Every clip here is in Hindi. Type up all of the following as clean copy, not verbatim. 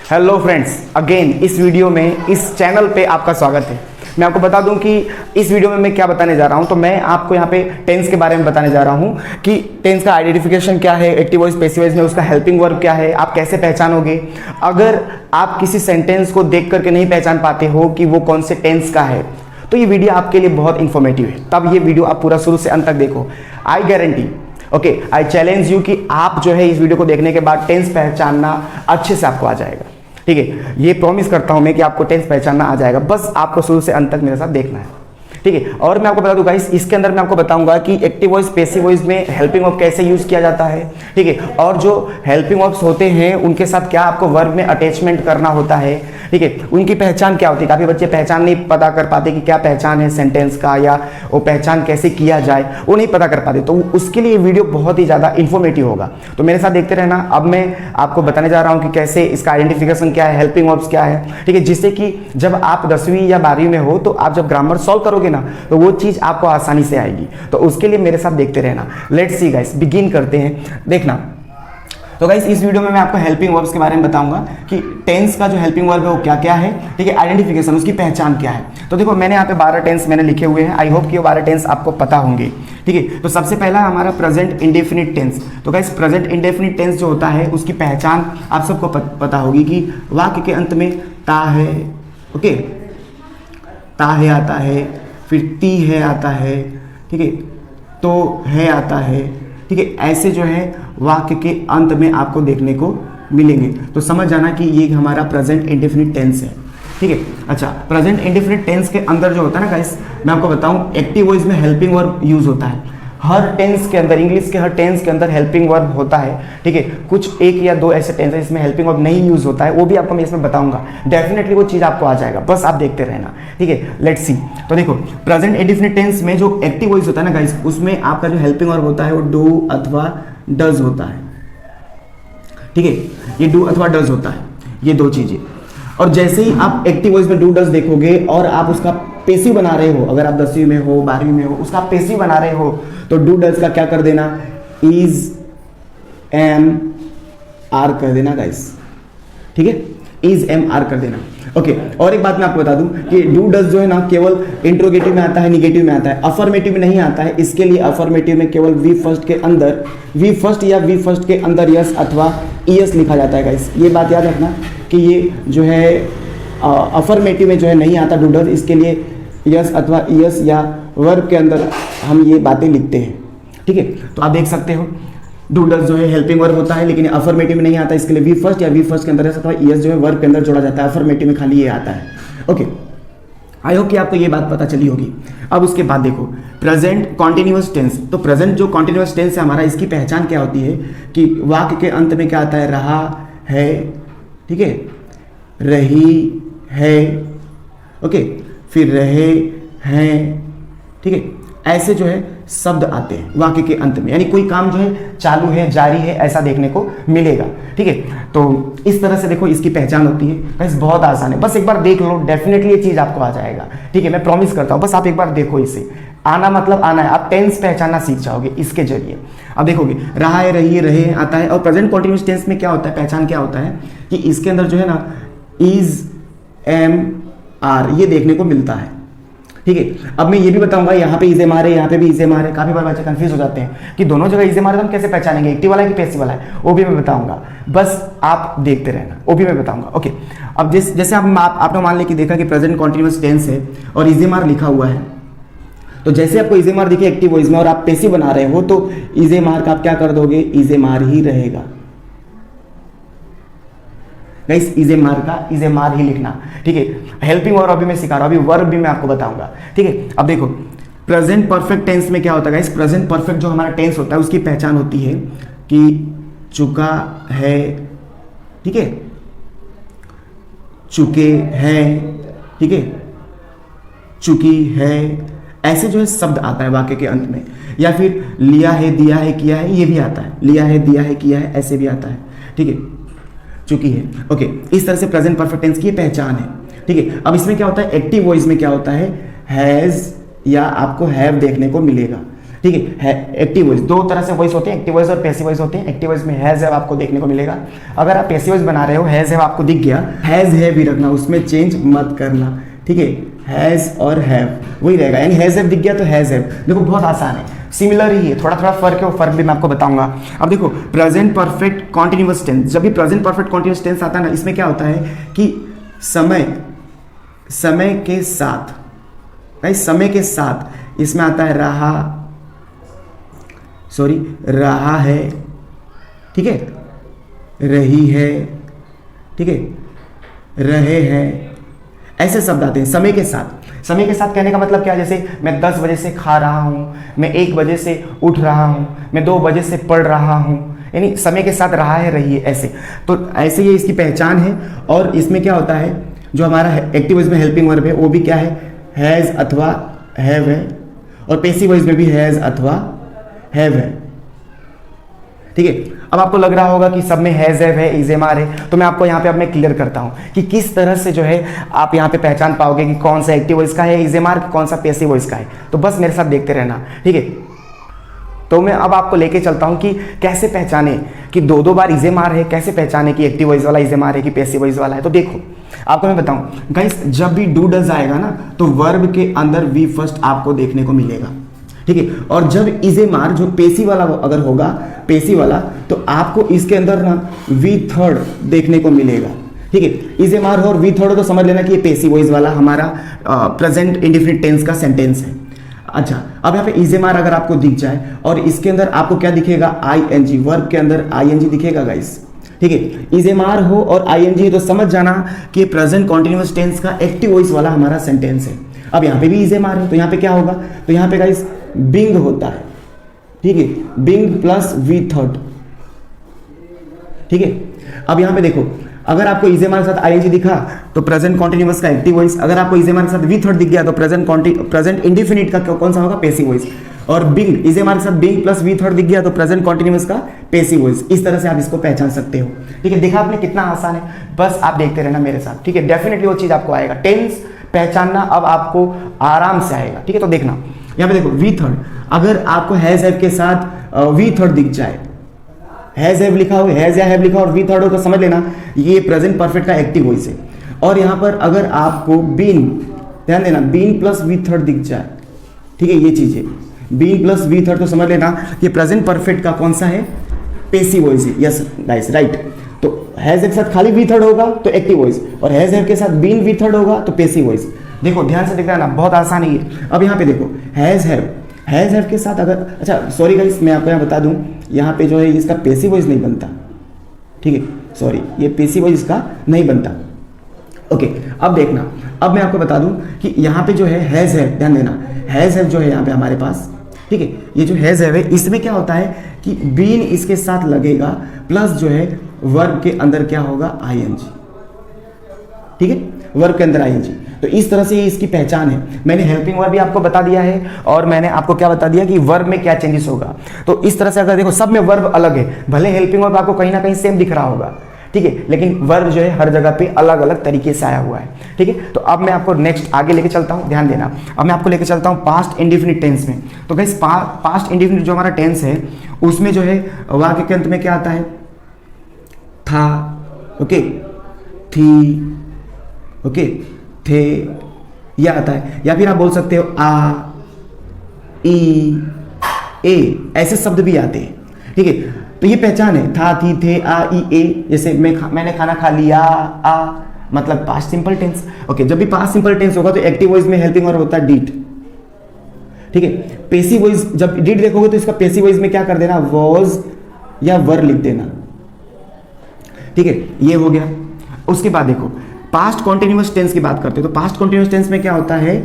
हेलो फ्रेंड्स, अगेन इस वीडियो में इस चैनल पे आपका स्वागत है। मैं आपको बता दूं कि इस वीडियो में मैं क्या बताने जा रहा हूं। तो मैं आपको यहाँ पे टेंस के बारे में बताने जा रहा हूं कि टेंस का आइडेंटिफिकेशन क्या है, एक्टिव वॉइस पैसिव वॉइस में उसका हेल्पिंग वर्ब क्या है, आप कैसे पहचानोगे। अगर आप किसी सेंटेंस को देख करके नहीं पहचान पाते हो कि वो कौन से टेंस का है, तो ये वीडियो आपके लिए बहुत इंफॉर्मेटिव है। तब ये वीडियो आप पूरा शुरू से अंत तक देखो। I guarantee, okay, I challenge you कि आप जो है इस वीडियो को देखने के बाद टेंस पहचानना अच्छे से आपको आ जाएगा। ठीक है, ये प्रॉमिस करता हूं मैं कि आपको टेंस पहचानना आ जाएगा। बस आपको शुरू से अंत तक मेरे साथ देखना है। ठीक है, और मैं आपको बता दूं गाइस, इसके अंदर मैं आपको बताऊंगा कि एक्टिव वॉइस पैसिव वॉइस में हेल्पिंग वर्ब कैसे यूज किया जाता है। ठीक है, और जो हेल्पिंग वर्ब्स होते हैं उनके साथ क्या आपको वर्ब में अटैचमेंट करना होता है। ठीक है, उनकी पहचान क्या होती है। काफी बच्चे पहचान नहीं पता कर पाते कि क्या पहचान है सेंटेंस का, या वो पहचान कैसे किया जाए वो नहीं पता कर पाते। तो उसके लिए वीडियो बहुत ही ज्यादा इंफॉर्मेटिव होगा, तो मेरे साथ देखते रहना। अब मैं आपको बताने जा रहा हूं कि कैसे इसका आइडेंटिफिकेशन क्या है, हेल्पिंग वर्ब्स क्या है। ठीक है, जिससे कि जब आप 10वीं या 12वीं में हो तो आप जब ग्रामर सॉल्व करोगे ना, तो वो चीज आपको आसानी से आएगी। तो उसके लिए मेरे साथ देखते रहना। लेट्स सी गाइस, बिगिन करते हैं। देखना, तो गाइस इस वीडियो में मैं आपको हेल्पिंग वर्ब्स के बारे में बताऊंगा कि टेंस का जो हेल्पिंग वर्ब है वो क्या क्या है। ठीक है, आइडेंटिफिकेशन, उसकी पहचान क्या है। तो देखो, मैंने यहाँ पे 12 टेंस मैंने लिखे हुए हैं। आई होप कि वो 12 टेंस आपको पता होंगे। ठीक है, तो सबसे पहला हमारा प्रेजेंट इंडेफिनिट टेंस। तो गाइस प्रेजेंट इंडेफिनिट टेंस जो होता है उसकी पहचान आप सबको पता होगी कि वाक्य के अंत में ता है, ओके, ता है आता है, फिर ती है आता है, ठीक है, तो है आता है। ठीक है, ऐसे जो है वाक्य के अंत में आपको देखने को मिलेंगे। तो समझ जाना कि ये हमारा प्रेजेंट इंडेफिनिट टेंस है। ठीक है, अच्छा, प्रेजेंट इंडेफिनिट टेंस के अंदर जो होता है ना गाइस, मैं आपको बताऊं, एक्टिव वॉइस में हेल्पिंग वर्ब यूज होता है। हर टेंस के अंदर, इंग्लिश के हर टेंस के अंदर हेल्पिंग वर्ब होता है। ठीक है, कुछ एक या दो ऐसे टेंस है जिसमें हेल्पिंग वर्ब नहीं यूज होता है, वो भी आपको मैं इसमें बताऊंगा। डेफिनेटली वो चीज आपको आ जाएगा, बस आप देखते रहना। ठीक है, लेट्स सी। तो देखो, प्रेजेंट इंडेफिनिट टेंस में जो एक्टिव वॉइस होता है ना गाइस, उसमें आपका जो हेल्पिंग वर्ब होता है वो डू अथवा डज होता है। ठीक है, ये डू अथवा डज होता है, ये दो चीजें। और जैसे ही आप एक्टिव वॉइस में डू डज देखोगे और आप उसका पेसिव बना रहे हो, अगर आप 10वीं में हो 12वीं में हो, उसका पेसिव बना रहे हो, तो डू डज का क्या कर देना, इज एम आर कर देना गाइस। ठीक है, इज एम आर कर देना। ओके, और एक बात मैं आपको बता दूं कि डू डज जो है ना, केवल इंट्रोगेटिव में आता है, निगेटिव में आता है, अफर्मेटिव में नहीं आता है। इसके लिए अफर्मेटिव में केवल वी फर्स्ट के अंदर, वी फर्स्ट या वी फर्स्ट के अंदर यस अथवा ईएस लिखा जाता है गाइस। ये बात याद रखना कि ये जो है अफर्मेटिव में जो है नहीं आता डू डज, इसके लिए यस अथवा ईएस या वर्ब के अंदर हम ये बातें लिखते हैं। ठीक है, तो आप देख सकते हो डू डज जो है हेल्पिंग वर्ब होता है, लेकिन अफर्मेटिव में नहीं आता, इसके लिए वी फर्स्ट या वी फर्स्ट के अंदर अथवा ईएस जो है वर्ब के अंदर जोड़ा जाता है। अफर्मेटिव में खाली ये आता है। ओके, आई होप कि आपको ये बात पता चली होगी। अब उसके बाद देखो प्रेजेंट कॉन्टिन्यूअस टेंस। तो प्रेजेंट जो कॉन्टिन्यूअस टेंस है हमारा, इसकी पहचान क्या होती है कि वाक्य के अंत में क्या आता है, रहा है, ठीक है, रही है, ओके, फिर रहे हैं, ठीक है, ऐसे जो है शब्द आते हैं वाक्य के अंत में, यानी कोई काम जो है चालू है, जारी है, ऐसा देखने को मिलेगा। ठीक है, तो इस तरह से देखो इसकी पहचान होती है। बस बहुत आसान है, बस एक बार देख लो, डेफिनेटली ये चीज आपको आ जाएगा। ठीक है, मैं प्रॉमिस करता हूं, बस आप एक बार देखो इसे। आना मतलब आना है, आप टेंस पहचानना सीख जाओगे इसके जरिए। अब देखोगे रहा है, रही, रहे आता है। और प्रेजेंट कॉन्टिन्यूअस टेंस में क्या होता है, पहचान क्या होता है कि इसके अंदर जो है ना इज एम आर ये देखने को मिलता है। ठीक है, अब मैं ये भी बताऊंगा, यहाँ पे इज एम आर है, यहाँ पे भी इज एम आर है। काफी बार बच्चे कंफ्यूज हो जाते हैं कि दोनों जगह इज एम आर है, तो हम कैसे पहचानेंगे, एक्टिव वाला है कि पैसिव वाला है, वो भी मैं बताऊंगा। बस आप देखते रहना, वो भी मैं बताऊंगा। ओके, अब जैसे आपने मान लिया कि देखा कि प्रेजेंट कॉन्टिन्यूअस टेंस है और इज एम आर लिखा हुआ है, तो जैसे आपको इज एम आर दिखे एक्टिव वॉइस में और आप पैसिव बना रहे हो, तो इज एम आर का आप क्या कर दोगे, इज एम आर ही रहेगा गाइस। इज एम आर का इज एम आर ही लिखना। ठीक है, हेल्पिंग वर्ब अभी मैं सिखा रहा हूं, अभी वर्ब भी मैं आपको बताऊंगा। ठीक है, अब देखो प्रेजेंट परफेक्ट टेंस में क्या होता है गाइस, प्रेजेंट परफेक्ट जो हमारा टेंस होता है उसकी पहचान होती है कि चुका है, ठीक है, चुके हैं, ठीक है, चुकी है, ऐसे जो है शब्द आता है वाक्य के अंत में। या फिर लिया है, दिया है, किया है, ये भी आता है, लिया है, दिया है, किया है, ऐसे भी आता है। ठीक है, चुकी है। ओके, इस तरह से प्रेजेंट परफेक्ट टेंस की पहचान है। ठीक है, अब इसमें क्या होता है, एक्टिव वॉइस में क्या होता है, हैज या आपको हैव देखने को मिलेगा। ठीक है। एक्टिव वॉइस, दो तरह से वॉइस होते हैं, एक्टिव वॉइस और पैसिव वॉइस होते हैं। एक्टिव वॉइस में हैज हैव आपको देखने को मिलेगा। अगर आप पैसिव वॉइस बना रहे हो, हैज हैव आपको दिख गया, हैज हैव भी रखना, उसमें चेंज मत करना, ठीक है। हैज और हैव वही रहेगा, यानी हैज हैव दिख गया तो हैज हैव। देखो बहुत आसान है, सिमिलर ही है, थोड़ा थोड़ा फर्क है, वो फर्क भी मैं आपको बताऊंगा। अब देखो प्रेजेंट परफेक्ट कॉन्टिन्यूअस टेंस, जब भी प्रेजेंट परफेक्ट कॉन्टिन्यूअस टेंस आता है ना, इसमें क्या होता है कि समय के साथ, भाई समय के साथ इसमें आता है रहा है, ठीक है, रही है, ठीक है, रहे हैं, ऐसे शब्द आते हैं समय के साथ। समय के साथ कहने का मतलब क्या है, जैसे मैं 10 बजे से खा रहा हूँ, मैं 1 बजे से उठ रहा हूँ, मैं 2 बजे से पढ़ रहा हूँ, यानी समय के साथ रहा है, रही है, ऐसे। तो ऐसे ये इसकी पहचान है। और इसमें क्या होता है, जो हमारा एक्टिव वॉइस में हेल्पिंग वर्ब है वो भी क्या है, हैज़ अथवा हैव है, और पैसिव वॉइस में भी हैज़ अथवा हैव है, ठीक है। अब आपको लग रहा होगा कि सब में हैज़ हैव है, इज एम आर है, तो मैं आपको यहाँ पे अब मैं क्लियर करता हूँ कि किस तरह से जो है आप यहाँ पे पहचान पाओगे कि कौन सा एक्टिव वॉइस का है इज एम आर, कौन सा पैसिव वॉइस का है। तो बस मेरे साथ देखते रहना, ठीक है। तो मैं अब आपको लेके चलता हूँ कि कैसे पहचाने कि दो बार इज एम आर है, कैसे पहचाने कि एक्टिव वॉइस वाला इज एम आर है कि पैसिव वॉइस वाला है। तो देखो आपको मैं बताऊँ गाइस, जब भी डू डज आएगा ना तो वर्ब के अंदर वी फर्स्ट आपको देखने को मिलेगा, ठीक है। और जब इज एम आर जो पेसिव वाला अगर होगा, पेसिव वाला, तो आपको इसके अंदर ना वी थर्ड देखने को मिलेगा, ठीक है। इज एम आर हो और वी थर्ड हो तो समझ लेना कि ये पेसिव वॉइस वाला हमारा प्रेजेंट इंडेफिनिट टेंस का सेंटेंस है। अच्छा, अब यहाँ पे इज एम आर अगर आपको दिख जाए और इसके अंदर आपको क्या दिखेगा, आई एन जी, वर्ब के अंदर आई एन जी दिखेगा गाइस, ठीक है। इज एम आर हो और आई एन जी तो समझ जाना कि प्रेजेंट कॉन्टिन्यूअस टेंस का एक्टिव वॉइस वाला हमारा सेंटेंस है। अब यहाँ पे भी इज एम आर है तो यहाँ पे क्या होगा, तो यहाँ पे गाइस बिंग होता है, ठीक है, बिंग प्लस वी थर्ड, ठीक है। अब यहाँ पे देखो, अगर आपको इज एम आर के साथ आईएनजी दिखा तो प्रेजेंट कॉन्टिन्यूअस का एक्टिव वॉइस, अगर आपको इज एम आर के साथ वी थर्ड दिख गया तो प्रेजेंट इंडिफिनिट का कौन सा होगा, पैसिव वॉइस। और बिंग, इज एम आर के साथ बिंग प्लस वी थर्ड दिख गया तो प्रेजेंट कॉन्टिन्यूअस का पैसिव वॉइस। इस तरह से आप इसको पहचान सकते हो, ठीक है। देखा आपने कितना आसान है, बस आप देखते रहना मेरे साथ, ठीक है। डेफिनेटली वो चीज आपको आएगा, टेंस पहचानना अब आपको आराम से आएगा, ठीक है। तो देखना यहाँ पे देखो वी थर्ड, अगर आपको हैज हैव के साथ वी थर्ड दिख जाए, हैज हैव लिखा हो, हैज या हैव लिखा और वी थर्ड हो तो समझ लेना ये प्रेजेंट परफेक्ट का एक्टिव वॉइस है। और यहाँ पर अगर आपको बीन, ध्यान देना, बीन प्लस वी थर्ड दिख जाए, ठीक है, ये चीज है, बीन प्लस वी थर्ड तो समझ लेना ये प्रेजेंट परफेक्ट का कौन सा है, पैसिव वॉइस है। Yes guys, right. तो हैज के साथ खाली वी थर्ड होगा तो एक्टिव वॉइस, और हैज हैव के साथ बीन वी थर्ड होगा तो पैसिव वॉइस। देखो ध्यान से देख रहा ना, बहुत आसान है। अब यहाँ पे देखो हैज हैव के साथ अगर, अच्छा सॉरी गाइस, मैं आपको यहाँ बता दूं, यहाँ पे जो है इसका पैसिव वॉइस नहीं बनता, ठीक है, सॉरी, ये पैसिव वॉइस इसका नहीं बनता। ओके, अब देखना, अब मैं आपको बता दूं कि यहाँ पे जो है हैज हैव, ध्यान देना, हैज हैव जो है यहाँ पे हमारे पास, ठीक है, ये जो हैज हैव है इसमें क्या होता है कि बीन इसके साथ लगेगा प्लस जो है वर्ब के अंदर क्या होगा, आईएनजी, ठीक है, वर्ब के अंदर आईएनजी। तो इस तरह से इसकी पहचान है। मैंने हेल्पिंग वर्ब भी आपको बता दिया है और मैंने आपको क्या बता दिया कि वर्ब में क्या चेंजेस होगा। तो इस तरह से अगर देखो सब में वर्ब अलग है, भले हेल्पिंग वर्ब आपको कहीं ना कहीं सेम दिख रहा होगा, ठीक है, लेकिन वर्ब जो है हर जगह पे अलग अलग तरीके से आया हुआ है, ठीक है। तो अब मैं आपको नेक्स्ट आगे लेके चलता हूँ, ध्यान देना। अब मैं आपको लेके चलता हूँ पास्ट इंडेफिनिट टेंस में। तो गाइस पास्ट इंडेफिनिट जो हमारा टेंस है उसमें जो है वाक्य के अंत में क्या आता है, था, ओके, थी, ओके, थे, यह आता है। या फिर आप बोल सकते हो आ, ई, ए, ऐसे शब्द भी आते हैं, ठीक है। तो ये पहचान है, था, थी, थे, आ, ई, ए। जैसे मैंने खाना खा लिया, आ, मतलब पास्ट सिंपल टेंस। ओके, जब भी पास्ट सिंपल टेंस होगा तो एक्टिव वॉइस में हेल्पिंग वर्ब होता है डिड, ठीक है। पैसिव वॉइस, जब डिड देखोगे तो इसका पैसिव वॉइस में क्या कर देना, वॉज या वर लिख देना, ठीक है, ये हो गया। उसके बाद देखो पास्ट कॉन्टिन्यूअस टेंस की बात करते हैं। तो पास्ट कॉन्टिन्यूअस टेंस में क्या होता है,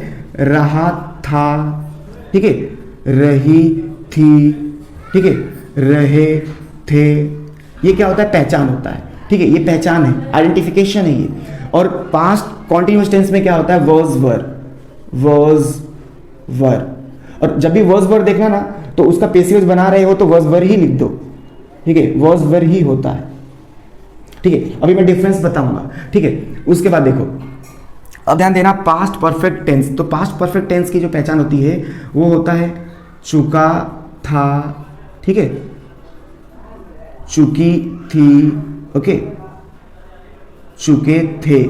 रहा था, ठीक है, रही थी, ठीक है, रहे थे। ये क्या होता है, पहचान होता है, ठीक है, ये पहचान है, आइडेंटिफिकेशन है ये। और पास्ट कॉन्टिन्यूअस टेंस में क्या होता है, वॉज वर, वॉज वर। और जब भी वॉज वर देखना ना तो उसका पैसिव बना रहे हो तो वॉज वर ही लिख दो, ठीक है, वॉज वर ही होता है, ठीक है। अभी मैं डिफरेंस बताऊंगा, ठीक है। उसके बाद देखो, अब ध्यान देना, पास्ट परफेक्ट टेंस। तो पास्ट परफेक्ट टेंस की जो पहचान होती है वो होता है चुका था, ठीक है, चुकी थी, ओके, चुके थे,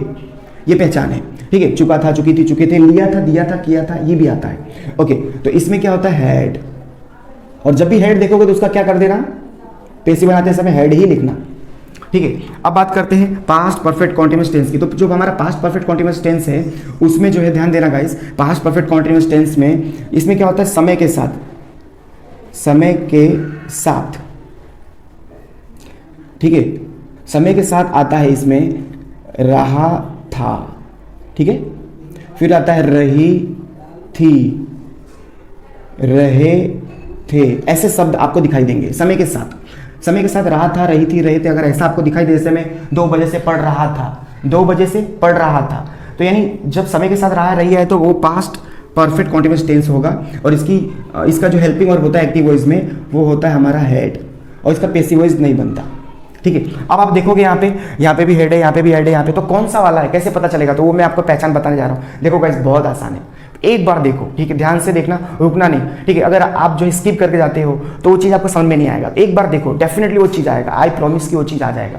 ये पहचान है, ठीक है। चुका था, चुकी थी, चुके थे, लिया था, दिया था, किया था, ये भी आता है, ओके। तो इसमें क्या होता है, हैड, और जब भी हैड देखोगे तो उसका क्या कर देना, पेशी बनाते समय हैड ही लिखना, ठीक है। अब बात करते हैं पास्ट परफेक्ट कॉन्टिन्यूअस टेंस की। तो जो हमारा पास्ट परफेक्ट कॉन्टिन्यूअस टेंस है उसमें जो है ध्यान देना guys, past perfect continuous tense में इसमें क्या होता है, समय के साथ, समय के साथ, ठीक है, समय के साथ आता है इसमें रहा था, ठीक है, फिर आता है रही थी, रहे थे, ऐसे शब्द आपको दिखाई देंगे समय के साथ। समय के साथ रहा था, रही थी, रहे थे, अगर ऐसा आपको दिखाई दे, जैसे मैं 2 बजे से पढ़ रहा था, 2 बजे से पढ़ रहा था, तो यानी जब समय के साथ रहा रही है तो वो पास्ट परफेक्ट कॉन्टिन्यूअस टेंस होगा। और इसका जो हेल्पिंग वर्ब होता है एक्टिव वॉइस में वो होता है हमारा हैड, और इसका पेसिव वॉइस नहीं बनता, ठीक है। अब आप देखोगे यहाँ पे भी हेड है, यहाँ पे भी हेड है, यहाँ पे, तो कौन सा वाला है कैसे पता चलेगा, तो वो मैं आपको पहचान बताने जा रहा हूँ। देखो गाइस बहुत आसान है, एक बार देखो, ठीक है, ध्यान से देखना, रुकना नहीं, ठीक है। अगर आप जो स्किप करके जाते हो तो वो चीज़ आपको समझ में नहीं आएगा, एक बार देखो, डेफिनेटली वो चीज़ आएगा, आई प्रॉमिस की वो चीज़ आ जाएगा,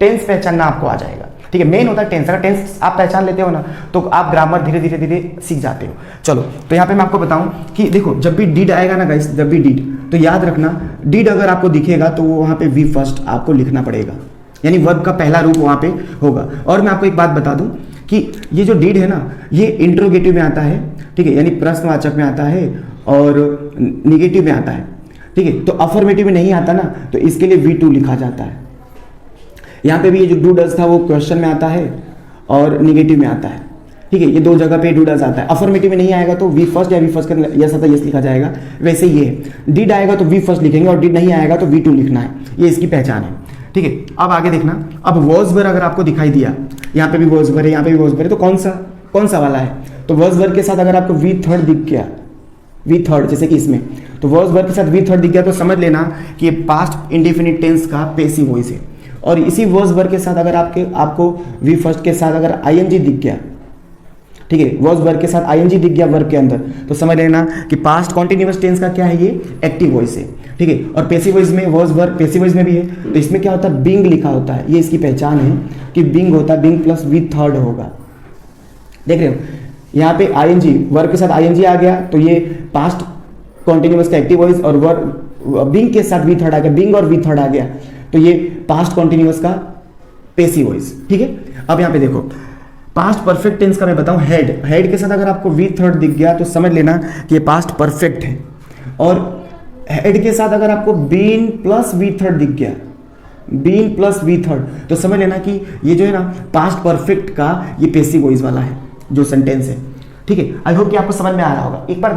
टेंस पहचानना आपको आ जाएगा, ठीक है। मेन होता है टेंस, अगर टेंस आप पहचान लेते हो ना तो आप ग्रामर धीरे धीरे धीरे सीख जाते हो। चलो तो यहाँ पे मैं आपको बताऊं कि देखो जब भी डिड आएगा ना गाइस, जब भी डिड, तो याद रखना डिड अगर आपको दिखेगा तो वो वहाँ पे वी फर्स्ट आपको लिखना पड़ेगा, यानी वर्ब का पहला रूप वहाँ पे होगा। और मैं आपको एक बात बता दूं कि ये जो डिड है ना ये इंट्रोगेटिव में आता है, ठीक है, यानी प्रश्नवाचक में आता है और निगेटिव में आता है, ठीक है। तो अफर्मेटिव में नहीं आता ना, तो इसके लिए V2 लिखा जाता है। यहाँ पे भी ये जो डू डज था वो क्वेश्चन में आता है और निगेटिव में आता है, ठीक है, ये 2 जगह पे डू डज आता है। अफर्मेटिव में नहीं आएगा तो वी फर्स्ट या वी फर्स्ट का यस आता है, यस लिखा जाएगा। वैसे ये है, डिड आएगा तो वी फर्स्ट लिखेंगे और डिड नहीं आएगा तो V2 लिखना है, ये इसकी पहचान है, ठीक है। अब आगे देखना, अब वॉज वर अगर आपको दिखाई दिया, यहाँ पे भी वॉज वर है, यहाँ पे भी वॉज वर है, तो कौन सा वाला है, तो वॉज वर के साथ अगर आपको वी थर्ड दिख गया, वी थर्ड जैसे कि इसमें, तो वॉज वर के साथ वी थर्ड दिख गया तो समझ लेना कि ये पास्ट इंडेफिनिट टेंस का पेसिव वॉइस है। और इसी वॉज वर के साथ अगर आपको वी फर्स्ट के साथ अगर आईएनजी दिख गया, ठीक है, वॉज वर्ब के साथ आईएनजी दिख गया वर्ब के अंदर, तो समझ लेना कि पास्ट कॉन्टिन्यूअस टेंस का क्या है, ये एक्टिव वॉइस है, ठीक है। और पैसिव वॉइस में वॉज वर्ब पैसिव वॉइस में भी है, तो इसमें क्या होता है, बीइंग लिखा होता है, ये इसकी पहचान है कि बीइंग होता है, बीइंग प्लस वी थर्ड होगा, देख रहे हो। यहाँ पे आईएनजी वर्ब के साथ आईएनजी आ गया तो ये पास्ट कॉन्टिन्यूअस का एक्टिव वॉइस, और वर्ब बीइंग के साथ वी थर्ड आ गया, बीइंग और वी थर्ड आ गया तो ये पास्ट कॉन्टिन्यूअस का पेसिव वॉइस, ठीक है। अब यहाँ पे देखो पास्ट परफेक्ट टेंस का मैं बताऊं, हेड के साथ अगर आपको वी थर्ड दिख गया तो समझ लेना कि ये पास्ट परफेक्ट है। और हेड के साथ अगर आपको बीन प्लस वी थर्ड दिख गया, बीन प्लस वी थर्ड, तो समझ लेना कि ये जो है ना पास्ट परफेक्ट का ये पेसिव वॉइस वाला है जो सेंटेंस है, ठीक है। आई होप कि आपको समझ में आ रहा होगा। एक बार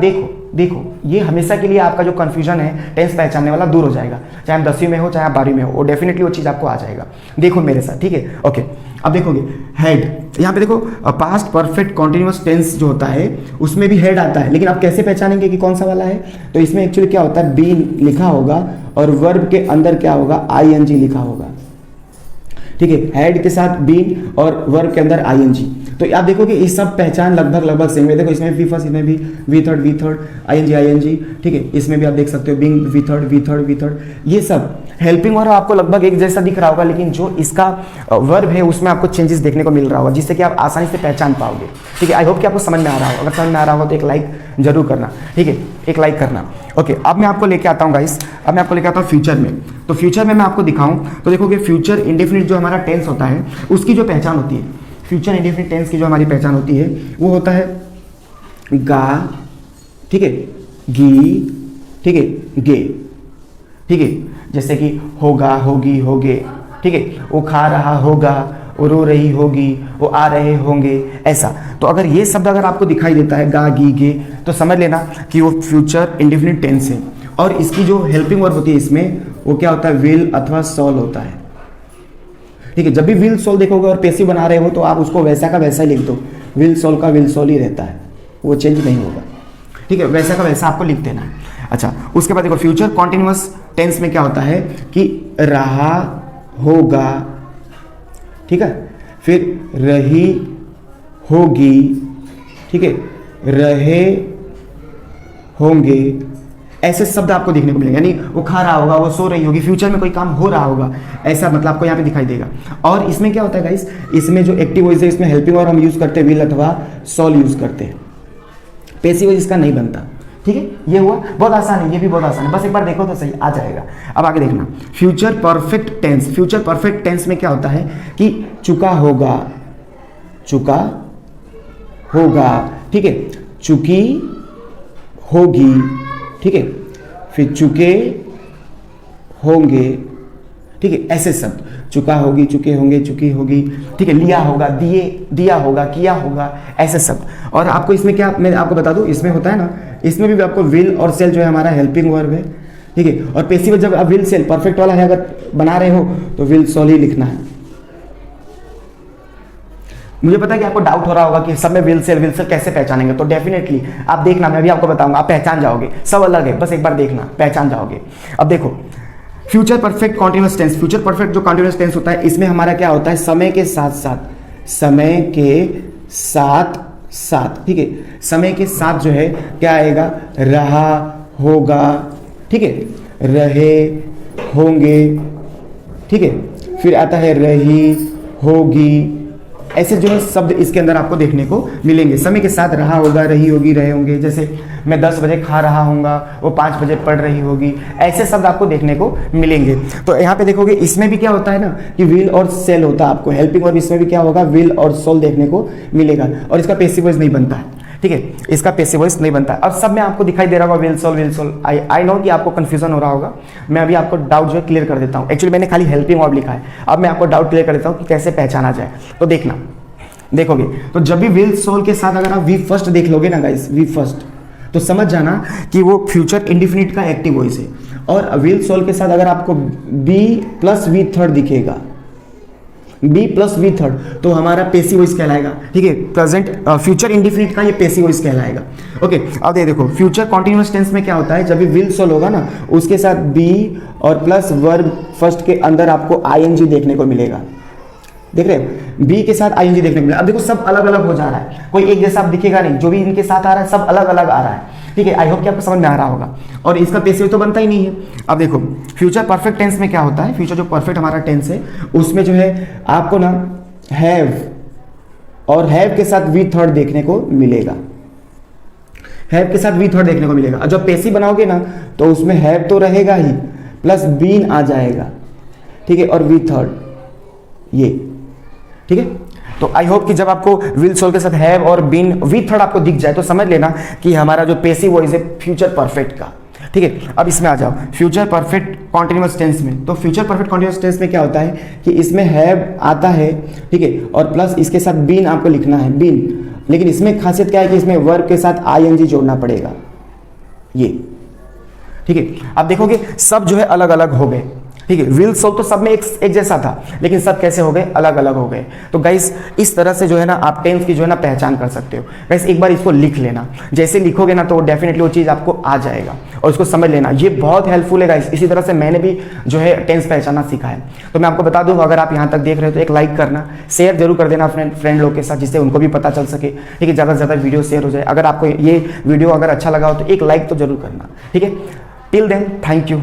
देखो ये हमेशा के लिए आपका जो कंफ्यूजन है टेंस पहचानने वाला दूर हो जाएगा, चाहे आप 10वीं में हो चाहे आप 12वीं में हो, वो डेफिनेटली वो चीज़ आपको आ जाएगा। देखो मेरे साथ, ठीक है, ओके। अब देखोगे हेड, यहाँ पे देखो पास्ट परफेक्ट कॉन्टिन्यूअस टेंस जो होता है उसमें भी हेड आता है, लेकिन आप कैसे पहचानेंगे कि कौन सा वाला है, तो इसमें एक्चुअली क्या होता है, बीन लिखा होगा और वर्ब के अंदर क्या होगा, आईएनजी लिखा होगा, ठीक है। हेड के साथ बीन और वर्ब के अंदर आईएनजी, तो आप देखोगे ये सब पहचान लगभग सेम है। देखो इसमें वी फर्स्ट, इसमें भी वी थर्ड आईएनजी, ठीक है। इसमें भी आप देख सकते हो बीइंग वी थर्ड, ये सब हेल्पिंग वर्ब आपको लगभग एक जैसा दिख रहा होगा, लेकिन जो इसका वर्ब है उसमें आपको चेंजेस देखने को मिल रहा होगा, जिससे कि आप आसानी से पहचान पाओगे, ठीक है। आई होप कि आपको समझ में आ रहा होगा, अगर समझ में आ रहा होगा तो एक लाइक जरूर करना, ठीक है, एक लाइक करना, ओके। अब मैं आपको लेके आता हूँ गाइस, अब मैं आपको लेके आता हूँ फ्यूचर में। तो फ्यूचर में मैं आपको दिखाऊं तो देखोगे फ्यूचर इंडेफिनिट जो हमारा टेंस होता है उसकी जो पहचान होती है, फ्यूचर इंडेफिनिट टेंस की जो हमारी पहचान होती है वो होता है गा, ठीक है, गी, ठीक है, गे, ठीक है। जैसे कि होगा, होगी, होगे, ठीक है, वो खा रहा होगा, वो रो रही होगी, वो आ रहे होंगे, ऐसा। तो अगर ये शब्द अगर आपको दिखाई देता है गा, गी, गे, तो समझ लेना कि वो फ्यूचर इंडेफिनिट टेंस है। और इसकी जो हेल्पिंग वर्ब होती है इसमें वो क्या होता है, विल अथवा सॉल होता है, ठीक है। जब भी विल सॉल देखोगे और पैसिव बना रहे हो तो आप उसको वैसा का वैसा ही लिख दो, विल सॉल का विल सॉल ही रहता है, वो चेंज नहीं होगा, ठीक है, वैसा का वैसा आपको लिख देना है। अच्छा, उसके बाद देखो फ्यूचर कॉन्टिन्यूअस टेंस में क्या होता है कि रहा होगा, ठीक है, फिर रही होगी, ठीक है, रहे होंगे, ऐसे शब्द आपको देखने को मिलेंगे, यानी वो खा रहा होगा, वो सो रही होगी, फ्यूचर में कोई काम हो रहा होगा, ऐसा मतलब आपको यहाँ पे दिखाई देगा। और इसमें क्या होता है गाइस, इसमें जो एक्टिव वॉइस है इसमें हेल्पिंग वर्ब हम यूज करते हैं विल अथवा सॉल यूज करते हैं, पैसिव वॉइस इसका नहीं बनता। ठीक है, ये हुआ, बहुत आसान है, ये भी बहुत आसान है, बस एक बार देखो तो सही आ जाएगा। अब आगे देखना, future perfect tense. Future perfect tense में क्या होता है कि चुका होगा, चुका होगा, ठीक है, चुकी होगी, ठीक है, फिर चुके होंगे, ठीक है, ऐसे शब्द, चुका होगी, चुके होंगे, चुकी होगी, ठीक है, लिया होगा, दिया होगा, किया होगा, ऐसे शब्द। और आपको इसमें क्या, मैं आपको बता दूं, इसमें होता है ना, इसमें भी आपको विल और सेल जो है हमारा हेल्पिंग वर्ब है, ठीक है, और पैसिव जब आप विल सेल परफेक्ट वाला है अगर बना रहे हो तो विल सोल ही लिखना है। मुझे पता है कि आपको डाउट हो रहा होगा कि सब में विल सेल कैसे पहचानेंगे, तो डेफिनेटली आप देखना, मैं भी आपको बताऊंगा, आप पहचान जाओगे, सब अलग है, बस एक बार देखना, पहचान जाओगे। अब देखो, future perfect continuous tense, future perfect जो कॉन्टिन्यूअस टेंस होता है इसमें हमारा क्या होता है, समय के साथ साथ, समय के साथ साथ, ठीक है, समय के साथ जो है क्या आएगा, रहा होगा, ठीक है, रहे होंगे, ठीक है, फिर आता है रही होगी, ऐसे जो है शब्द इसके अंदर आपको देखने को मिलेंगे। समय के साथ रहा होगा, रही होगी, रहे होंगे, जैसे मैं 10 बजे खा रहा हूँगा, वो 5 बजे पढ़ रही होगी, ऐसे शब्द आपको देखने को मिलेंगे। तो यहाँ पे देखोगे इसमें भी क्या होता है ना कि विल और सेल होता है, आपको हेल्पिंग वर्ब इसमें भी क्या होगा, विल और सोल देखने को मिलेगा, और इसका पैसिव वॉइस नहीं बनता है, ठीक है, इसका पैसिव वॉइस नहीं बनता है। अब सब में आपको दिखाई दे रहा होगा विल सोल। आई नो कि आपको कंफ्यूजन हो रहा होगा, मैं अभी आपको डाउट जो है क्लियर कर देता हूँ। एक्चुअली मैंने खाली हेल्पिंग वर्ब लिखा है, अब मैं आपको डाउट क्लियर कर देता हूँ कि कैसे पहचाना जाए। तो देखना, देखोगे तो जब भी विल सोल के साथ अगर आप वी फर्स्ट देख लोगे ना गाइस, वी फर्स्ट, तो समझ जाना कि वो फ्यूचर इंडिफिनिट का एक्टिव वॉइस है। और विल सोल के साथ अगर आपको बी प्लस वी थर्ड दिखेगा, बी प्लस वी थर्ड, तो हमारा पैसिव वॉइस कहलाएगा, ठीक है, प्रेजेंट फ्यूचर इंडिफिनिट का ये पैसिव वॉइस कहलाएगा। ओके, अब देखो फ्यूचर कॉन्टिन्यूअस टेंस में क्या होता है, जब भी विल सोल होगा ना उसके साथ बी और प्लस वर्ब फर्स्ट के अंदर आपको आईएनजी देखने को मिलेगा, देख रहे हो, बी के साथ आईएनजी देखने को मिलेगा। अब देखो सब अलग अलग हो जा रहा है, कोई एक जैसा आप दिखेगा नहीं, जो भी इनके साथ आ रहा है सब अलग अलग आ रहा है, ठीक है। आई होप कि आपको समझ में आ रहा होगा, और इसका पैसिव तो बनता ही नहीं है। अब देखो फ्यूचर परफेक्ट टेंस में क्या होता है, फ्यूचर जो परफेक्ट हमारा टेंस है उसमें जो है आपको ना हैव और हैव के साथ वी थर्ड देखने को मिलेगा, हैव के साथ वी थर्ड देखने को मिलेगा। और जब पैसिव बनाओगे ना तो उसमें हैव तो रहेगा ही, प्लस बीन आ जाएगा, ठीक है, और वी थर्ड, ये ठीक है। तो आई होप कि जब आपको विल सोल के साथ हैव और बीन वी थर्ड आपको दिख जाए तो समझ लेना कि हमारा जो पैसिव वॉइस है फ्यूचर परफेक्ट का, ठीक है। अब इसमें आ जाओ फ्यूचर परफेक्ट कॉन्टिन्यूअस टेंस में। तो फ्यूचर परफेक्ट कॉन्टिन्यूअस टेंस में क्या होता है कि इसमें हैव आता है, ठीक है, और प्लस इसके साथ बीन आपको लिखना है, बीन, लेकिन इसमें खासियत क्या है कि इसमें वर्ब के साथ आईएनजी जोड़ना पड़ेगा, ये ठीक है। अब देखोगे सब जो है अलग अलग हो गए, ठीक है, विल सोल तो सब में एक जैसा था, लेकिन सब कैसे हो गए, अलग अलग हो गए। तो गाइस इस तरह से जो है ना आप टेंस की जो है ना पहचान कर सकते हो। गाइस एक बार इसको लिख लेना, जैसे लिखोगे ना तो डेफिनेटली वो चीज़ आपको आ जाएगा और उसको समझ लेना, ये बहुत हेल्पफुल है गाइस। इसी तरह से मैंने भी जो है टेंस पहचानना सीखा है। तो मैं आपको बता दूँ, अगर आप यहाँ तक देख रहे हो तो एक लाइक करना, शेयर जरूर कर देना फ्रेंड लोग के साथ, जिससे उनको भी पता चल सके, ठीक है, ज़्यादा से ज़्यादा वीडियो शेयर हो जाए। अगर आपको ये वीडियो अगर अच्छा लगा हो तो एक लाइक तो जरूर करना, ठीक है। Till then thank you.